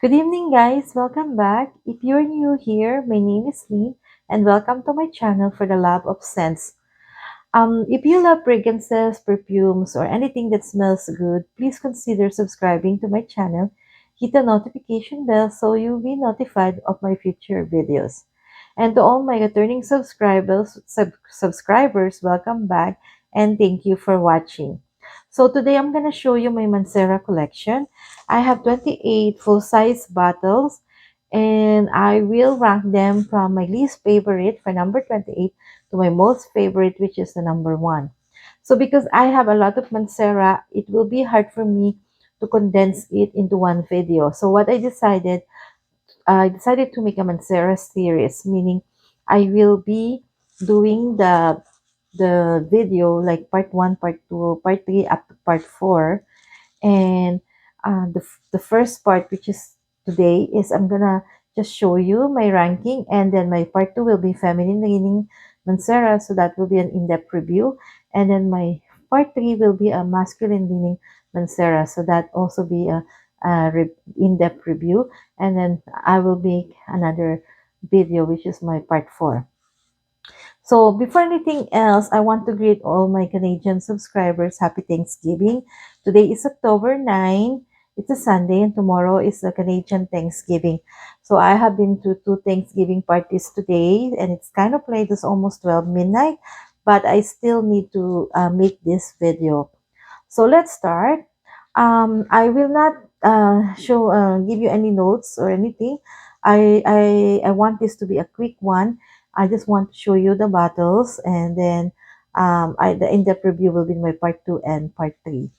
Good evening, guys. Welcome back. If you're new here, my name is Lynn, and welcome to my channel for the love of scents. If you love fragrances, perfumes, or anything that smells good, please consider subscribing to my channel. Hit the notification bell so you'll be notified of my future videos. And to all my returning subscribers, welcome back and thank you for watching. So today I'm gonna show you my Mancera collection. I have 28 full-size bottles and I will rank them from my least favorite for number 28 to my most favorite, which is the number 1. So because I have a lot of Mancera, it will be hard for me to condense it into one video. So what I decided to make a Mancera series, meaning I will be doing the video like part 1, part 2, part 3 up to part 4. And the first part, which is today, is I'm gonna just show you my ranking, and then my part 2 will be feminine leaning Mancera, so that will be an in-depth review. And then my part 3 will be a masculine leaning Mancera, so that also be a in-depth review. And then I will make another video, which is my part 4. So before anything else, I want to greet all my Canadian subscribers. Happy Thanksgiving. Today is October 9. It's a Sunday and tomorrow is the Canadian Thanksgiving. So I have been to 2 Thanksgiving parties today and it's kind of late. It's almost 12 midnight, but I still need to make this video. So let's start. I will not give you any notes or anything. I want this to be a quick one. I just want to show you the bottles, and then the in-depth review will be my part 2 and part 3.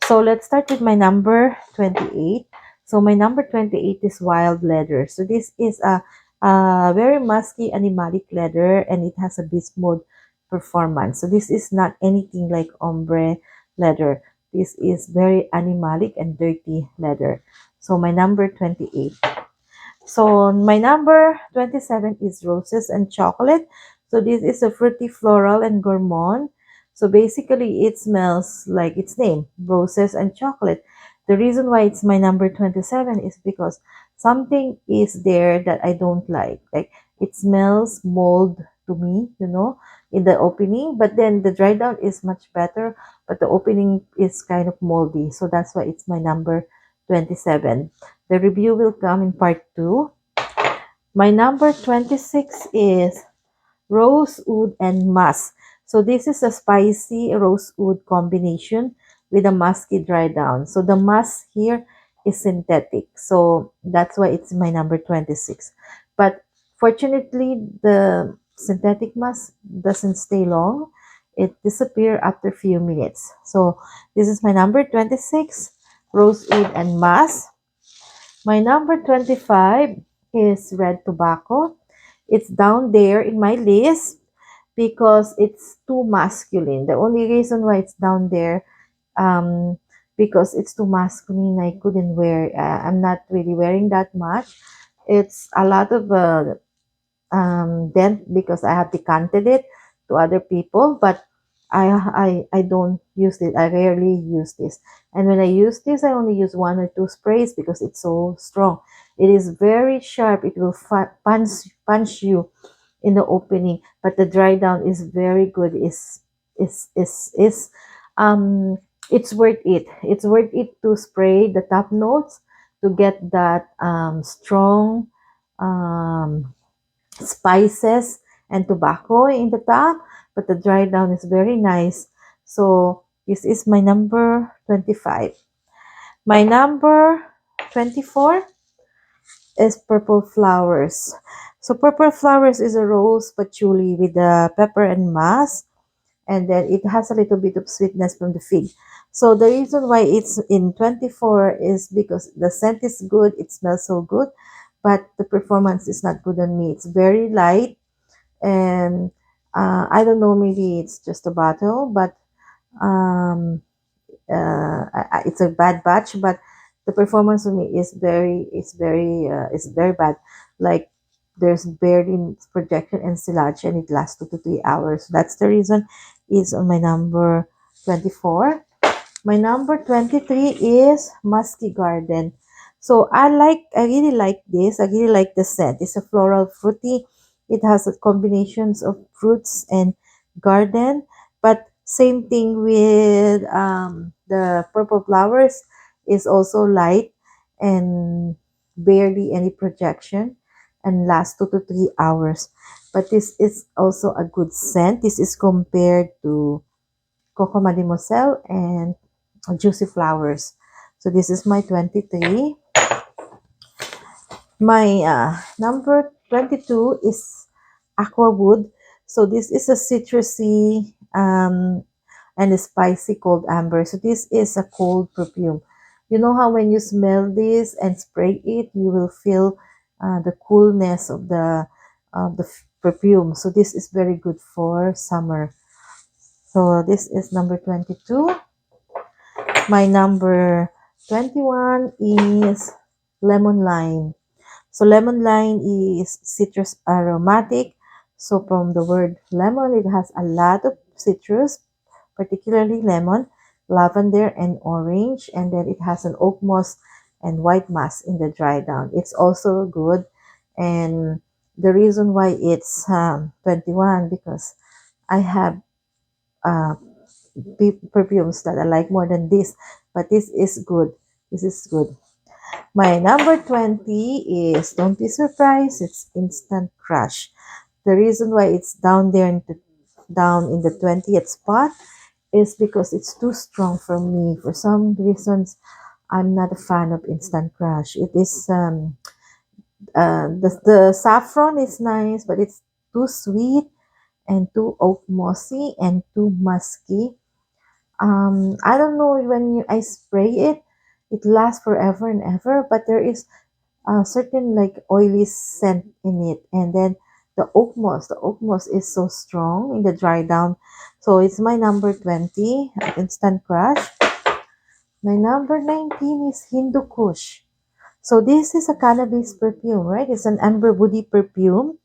So let's start with my number 28. So my number 28 is wild leather. So this is a very musky animalic leather, and it has a beast mode performance. So this is not anything like ombre leather. This is very animalic and dirty leather. So my number 28. So my number 27 is roses and chocolate. So this is a fruity floral and gourmand. So basically it smells like its name, roses and chocolate. The reason why it's my number 27 is because something is there that I don't like. Like it smells mold to me, in the opening, but then the dry down is much better, but the opening is kind of moldy. So that's why it's my number 27. The review will come in part 2. My number 26 is rosewood and musk. So this is a spicy rosewood combination with a musky dry down. So the musk here is synthetic. So that's why it's my number 26. But fortunately, the synthetic musk doesn't stay long. It disappears after a few minutes. So this is my number 26, rosewood and musk. My number 25 is red tobacco. It's down there in my list because it's too masculine. The only reason why it's down there, because it's too masculine, I couldn't wear. I'm not really wearing that much. It's a lot of dent because I have decanted it to other people, but I don't use it. I rarely use this. And when I use this, I only use 1 or 2 sprays because it's so strong. It is very sharp. It will punch you in the opening, but the dry down is very good. Is um it's worth it. It's worth it to spray the top notes to get that strong um spices and tobacco in the top, but the dry down is very nice. So this is my number 25. My number 24 is purple flowers. So purple flowers is a rose patchouli with the pepper and musk, and then it has a little bit of sweetness from the fig. So the reason why it's in 24 is because the scent is good, it smells so good, but the performance is not good on me. It's very light, and I don't know, maybe it's just a bottle, but um, it's a bad batch. But the performance on me is very bad. Like there's barely projection and silage, and it lasts 2 to 3 hours. That's the reason it's on my number 24. My number 23 is Musky Garden. So I really like this. I really like the scent. It's a floral fruity. It has a combinations of fruits and garden, but same thing with the purple flowers is also light and barely any projection and lasts 2 to 3 hours. But this is also a good scent. This is compared to Coco Mademoiselle and Juicy Flowers. So this is my 23. My number 22 is Aquawood. So this is a citrusy and a spicy cold amber. So this is a cold perfume. You know how when you smell this and spray it, you will feel the coolness of the perfume. So this is very good for summer. So this is number 22. My number 21 is lemon lime. So lemon lime is citrus aromatic. So from the word lemon, it has a lot of citrus, particularly lemon, lavender, and orange. And then it has an oak moss and white moss in the dry down. It's also good. And the reason why it's 21 because I have uh, perfumes that I like more than this, but this is good. This is good. My number 20 is, don't be surprised, it's Instant Crush. The reason why it's down in the 20th spot is because it's too strong for me. For some reasons, I'm not a fan of Instant Crush. It is the saffron is nice, but it's too sweet and too oak mossy and too musky. I don't know when I spray it, it lasts forever and ever, but there is a certain like oily scent in it. And then the oak moss is so strong in the dry down. So it's my number 20, Instant Crush. My number 19 is Hindu Kush. So this is a cannabis perfume, right? It's an amber woody perfume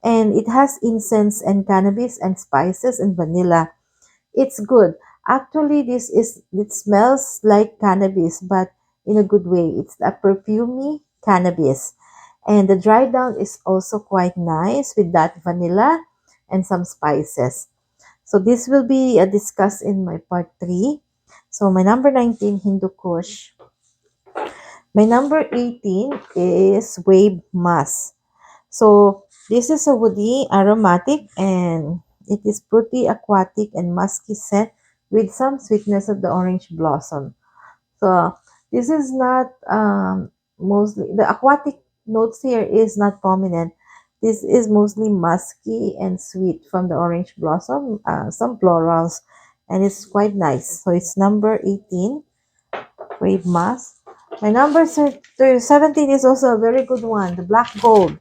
and it has incense and cannabis and spices and vanilla. It's good. Actually, it smells like cannabis, but in a good way. It's a perfumey cannabis. And the dry down is also quite nice with that vanilla and some spices. So this will be discussed in my part 3. So my number 19, Hindu Kush. My number 18 is Wave Mask. So this is a woody aromatic and it is pretty aquatic and musky scent with some sweetness of the orange blossom. So this is not mostly the aquatic notes here is not prominent. This is mostly musky and sweet from the orange blossom, some florals, and it's quite nice. So it's number 18, Wave Mask. My number 17 is also a very good one, the Black Gold.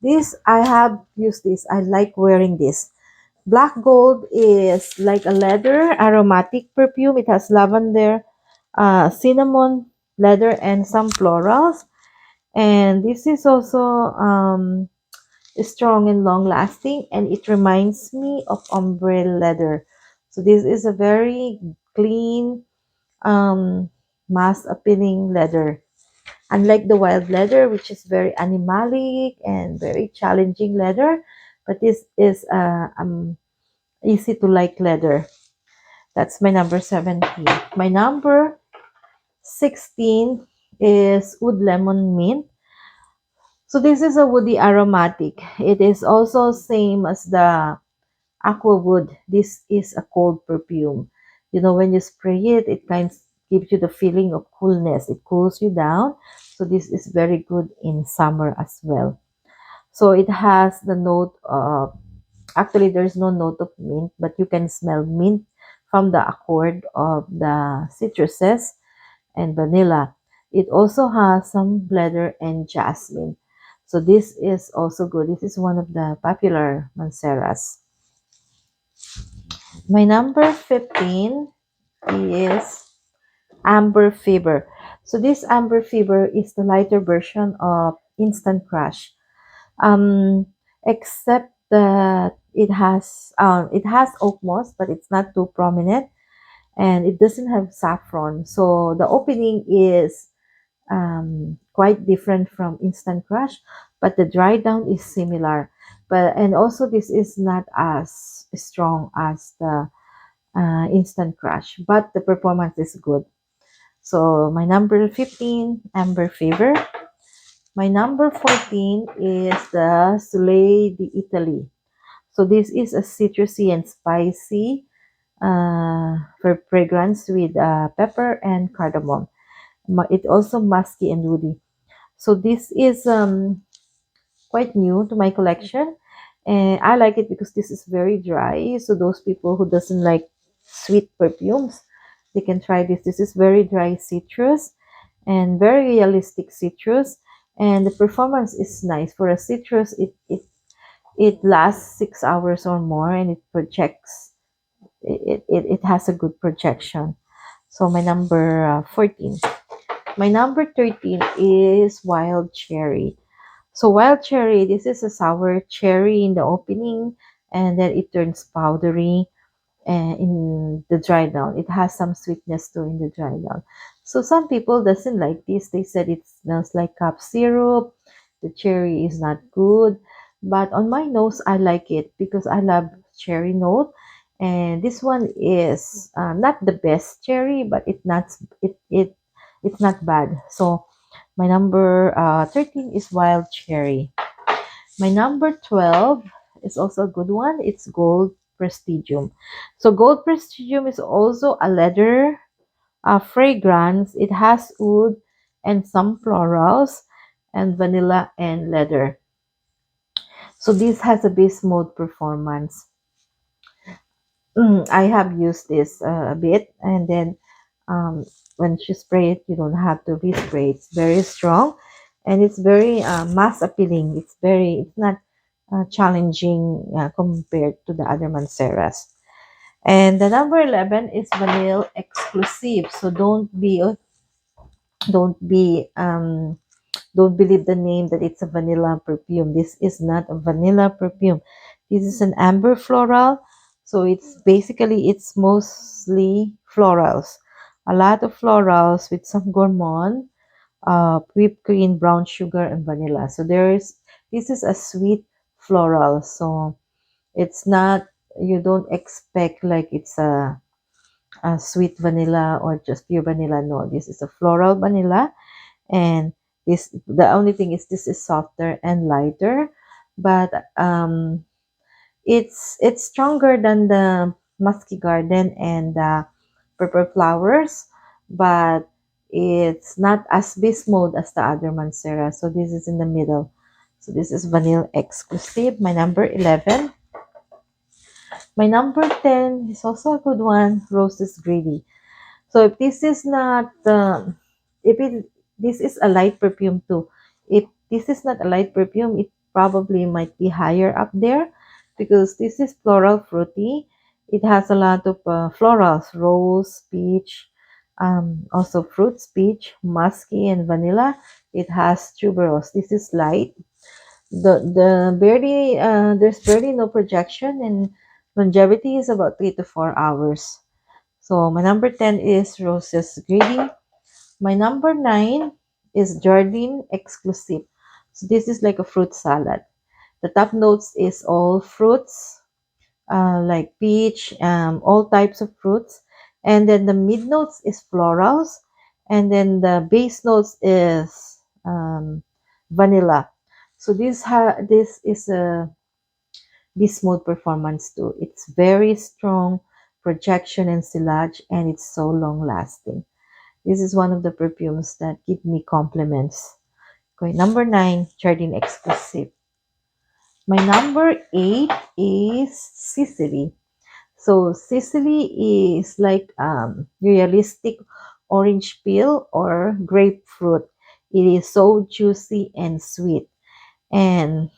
This, I have used this. I like wearing this. Black Gold is like a leather aromatic perfume. It has lavender, cinnamon, leather, and some florals. And this is also strong and long lasting. And it reminds me of ombre leather. So this is a very clean, mass appealing leather. Unlike the wild leather, which is very animalic and very challenging leather, but this is easy to like leather. That's my number 17. My number 16 is Wood Lemon Mint. So this is a woody aromatic. It is also same as the Aqua Wood. This is a cold perfume. You know, when you spray it, it kind of gives you the feeling of coolness. It cools you down. So this is very good in summer as well. So it has the note of, actually there's no note of mint, but you can smell mint from the accord of the citruses and vanilla. It also has some leather and jasmine. So this is also good. This is one of the popular Manceras. My number 15 is Amber Fever. So this Amber Fever is the lighter version of Instant Crush. Except that it has oak moss, but it's not too prominent, and it doesn't have saffron. So the opening is quite different from Instant Crush, but the dry down is similar. But and also this is not as strong as the Instant Crush, but the performance is good. So my number 15, Amber Fever. My number 14 is the Soleil d'Italie. So this is a citrusy and spicy for fragrance with pepper and cardamom. It also musky and woody. So this is quite new to my collection, and I like it because this is very dry. So those people who doesn't like sweet perfumes, they can try this. This is very dry citrus and very realistic citrus, and the performance is nice for a citrus. It lasts 6 hours or more, and it projects. It has a good projection. So my number 14. My number 13 is wild cherry. So wild cherry, this is a sour cherry in the opening, and then it turns powdery in the dry down. It has some sweetness too in the dry down. So some people doesn't like this. They said it smells like cup syrup. The cherry is not good. But on my nose, I like it because I love cherry note. And this one is not the best cherry, but it's not bad. So my number 13 is wild cherry. My number 12 is also a good one. It's Gold Prestigium. So Gold Prestigium is also a leather fragrance. It has wood and some florals and vanilla and leather. So this has a beast mode performance. I have used this a bit, and then when you spray it, you don't have to respray. It's very strong, and it's very mass appealing. It's not challenging compared to the other Manceras. And the number 11 is vanilla exclusive. So don't be don't believe the name that it's a vanilla perfume. This is not a vanilla perfume. This is an amber floral. So it's mostly florals. A lot of florals with some gourmand, whipped cream, brown sugar, and vanilla. So this is a sweet floral. So it's not, you don't expect like it's a sweet vanilla or just pure vanilla. No, this is a floral vanilla, and the only thing is this is softer and lighter, but it's stronger than the musky garden and the purple flowers, but it's not as beast mode as the other Mancera. So this is in the middle. So this is vanilla exclusive. My number 11. My number 10 is also a good one. Roses greedy. So if this is not, if it this is a light perfume too. If this is not a light perfume, it probably might be higher up there because this is floral fruity. It has a lot of florals, rose, peach, also fruits, peach, musky, and vanilla. It has tuberose. This is light. The barely there's barely no projection, and longevity is about 3 to 4 hours. So my number 10 is Roses Greedy. My number 9 is Jardine Exclusive. So this is like a fruit salad. The top notes is all fruits, like peach, all types of fruits. And then the mid notes is florals. And then the base notes is vanilla. So this is a beast mode performance too. It's very strong projection and silage, and it's so long lasting. This is one of the perfumes that give me compliments. Okay, number 9, Jardine Exclusive. My number 8 is Sicily. So Sicily is like realistic orange peel or grapefruit. It is so juicy and sweet, and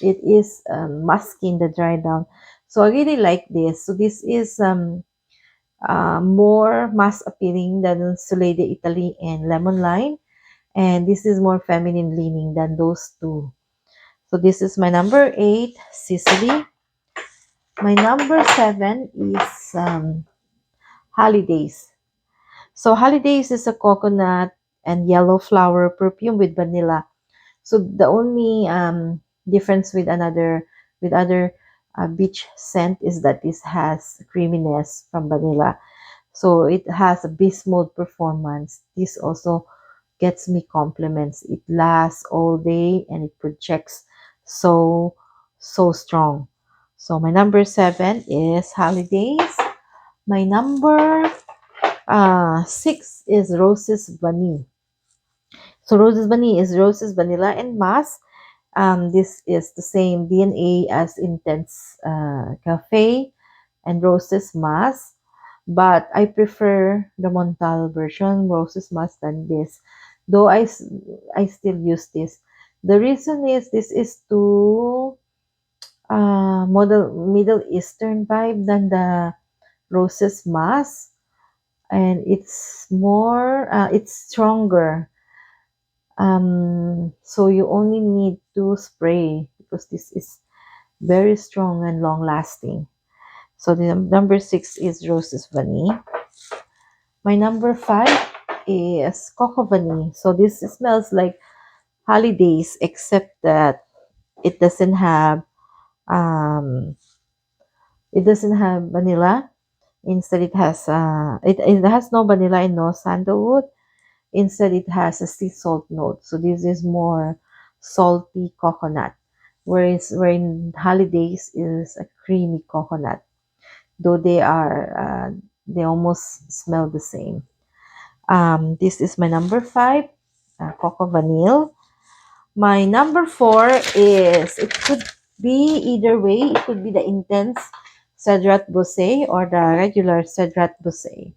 it is musky in the dry down. So I really like this. So this is more mass appealing than Soleil d'Italie and Lemon Lime, and this is more feminine leaning than those two. So this is my number 8, Sicily. My number 7 is Holidays. So Holidays is a coconut and yellow flower perfume with vanilla. So the only difference with other beach scent is that this has creaminess from vanilla. So it has a beast mode performance. This also gets me compliments. It lasts all day and it projects so so strong. So my number 7 is holidays. My number 6 is roses vanilla. So roses vanilla is roses vanilla and mass. This is the same DNA as intense cafe and roses mass, but I prefer the Montal version, roses mass, than this. Though I still use this. The reason is this is too model Middle Eastern vibe than the roses mass, and it's more it's stronger. So you only need to spray because this is very strong and long lasting. So the number 6 is roses vanilla. My number 5 is coco vanilla. So this smells like holidays, except that it doesn't have um it doesn't have vanilla. Instead, it has no vanilla and no sandalwood. Instead, it has a sea salt note. So this is more salty coconut, whereas wherein holidays is a creamy coconut. Though they almost smell the same. This is my number 5, coco vanille. My number 4 is, it could be either way. It could be the intense Cedrat Bousse or the regular Cedrat Bousse.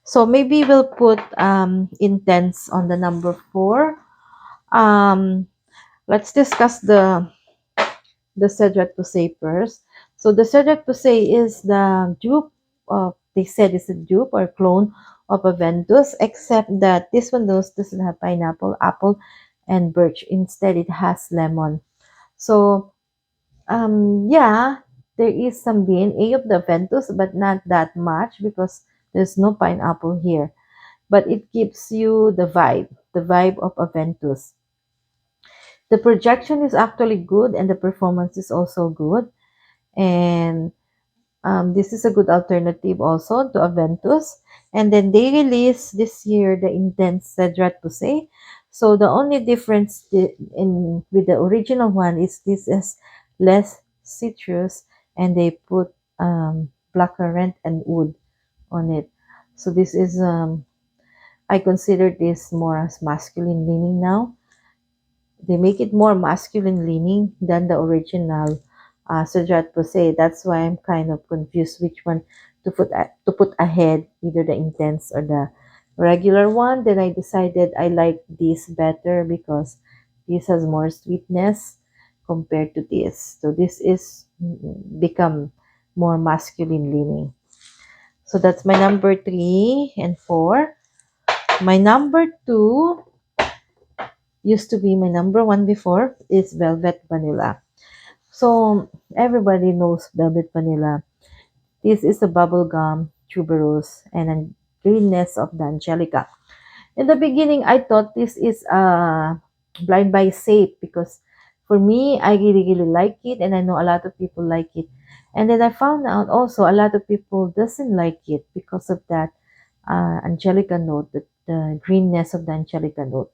So maybe we'll put intense on the number 4. Um, let's discuss the Cedrat Bousse first. So the Cedrat Bousse is the dupe of, they said it's a dupe or clone of a Ventus, except that this one doesn't have pineapple, apple, and birch. Instead, it has lemon. So yeah, there is some DNA of the Ventus, but not that much because there's no pineapple here. But it gives you the vibe of a Ventus. The projection is actually good and the performance is also good. And this is a good alternative also to Aventus. And then they released this year the Intense Cedrat Bousse. So the only difference in with the original one is this is less citrus and they put blackcurrant and wood on it. So this is I consider this more as masculine leaning now. They make it more masculine leaning than the original Sujat Pose. That's why I'm kind of confused which one to put ahead, either the intense or the regular one. Then I decided I like this better because this has more sweetness compared to this. So this is become more masculine leaning. So that's my number 3 and 4. My number 2 used to be my number 1 before is Velvet Vanilla. So everybody knows Velvet Vanilla. This is the bubblegum tuberose and a greenness of the Angelica. In the beginning, I thought this is blind buy safe because for me, I really, really like it and I know a lot of people like it. And then I found out also a lot of people doesn't like it because of that Angelica note, the greenness of the Angelica note.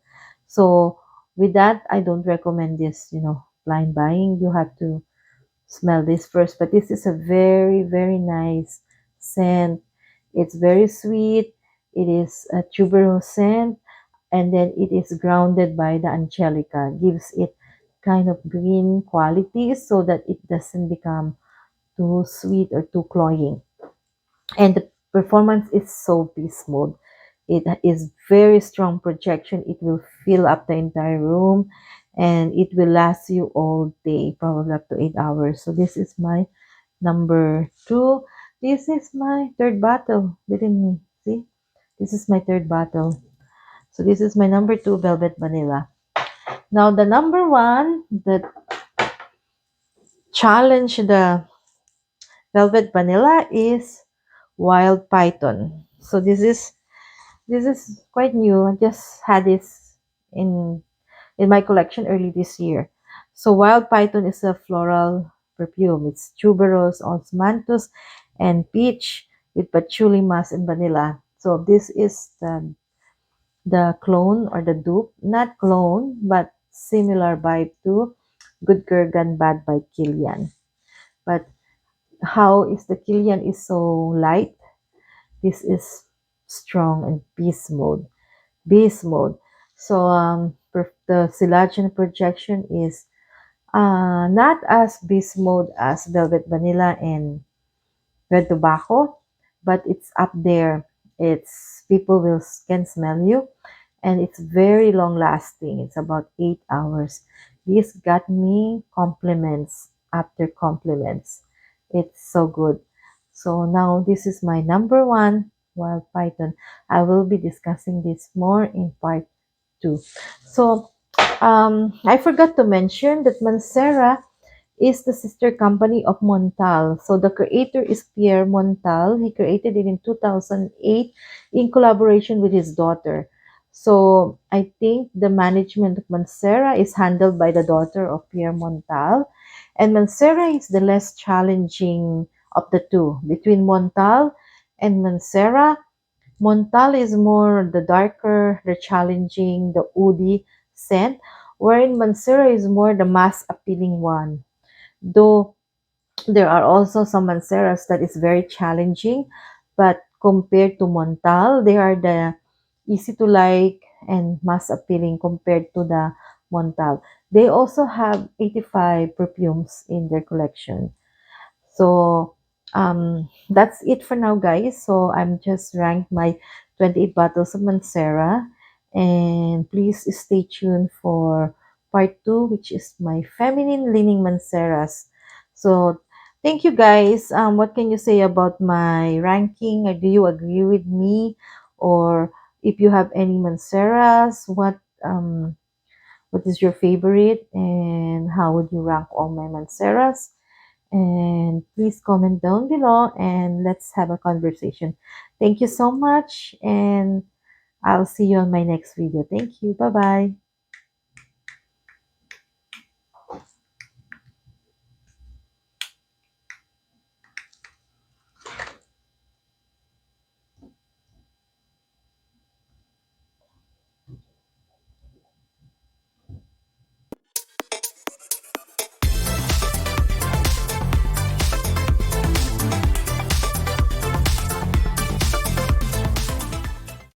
So with that, I don't recommend this, blind buying. You have to smell this first. But this is a very, very nice scent. It's very sweet. It is a tuberose scent, and then it is grounded by the Angelica. Gives it kind of green qualities so that it doesn't become too sweet or too cloying. And the performance is so beast mode. It is very strong projection. It will fill up the entire room and it will last you all day, probably up to 8 hours. So this is my number 2. This is my third bottle. Didn't me? See? This is my third bottle. So this is my number 2, Velvet Vanilla. Now the number 1 that challenge the Velvet Vanilla is Wild Python. So this is This is quite new. I just had this in my collection early this year. So wild python is a floral perfume. It's tuberose, osmanthus, and peach with patchouli musk and vanilla. So this is the clone or the dupe, not clone, but similar vibe to Good Girl Gone Bad by Kilian. But how is the Kilian is so light? This is strong and beast mode. Beast mode. So the Silagian projection is not as beast mode as Velvet Vanilla and Red Tobacco, but it's up there. It's people will can smell you, and it's very long lasting. It's about 8 hours. This got me compliments after compliments. It's so good. So now this is my number one wild python. I will be discussing this more in part two. So I forgot to mention that Mancera is the sister company of Montal. So the creator is Pierre Montal. He created it in 2008 in collaboration with his daughter. So I think the management of Mancera is handled by the daughter of Pierre Montal. And Mancera is the less challenging of the two. Between Montal and Mancera, Montal is more the darker, the challenging, the woody scent, wherein Mancera is more the mass appealing one. Though there are also some Manceras that is very challenging, but compared to Montal, they are the easy to like and mass appealing compared to the Montal. They also have 85 perfumes in their collection. So that's it for now, guys. So I'm just ranked my 28 bottles of Mancera, and please stay tuned for part two, which is my feminine leaning Manceras. So thank you, guys. What can you say about my ranking? Or do you agree with me? Or if you have any Manceras, what is your favorite, and how would you rank all my Manceras? And please comment down below and let's have a conversation. Thank you so much, and I'll see you on my next video. Thank you. Bye bye.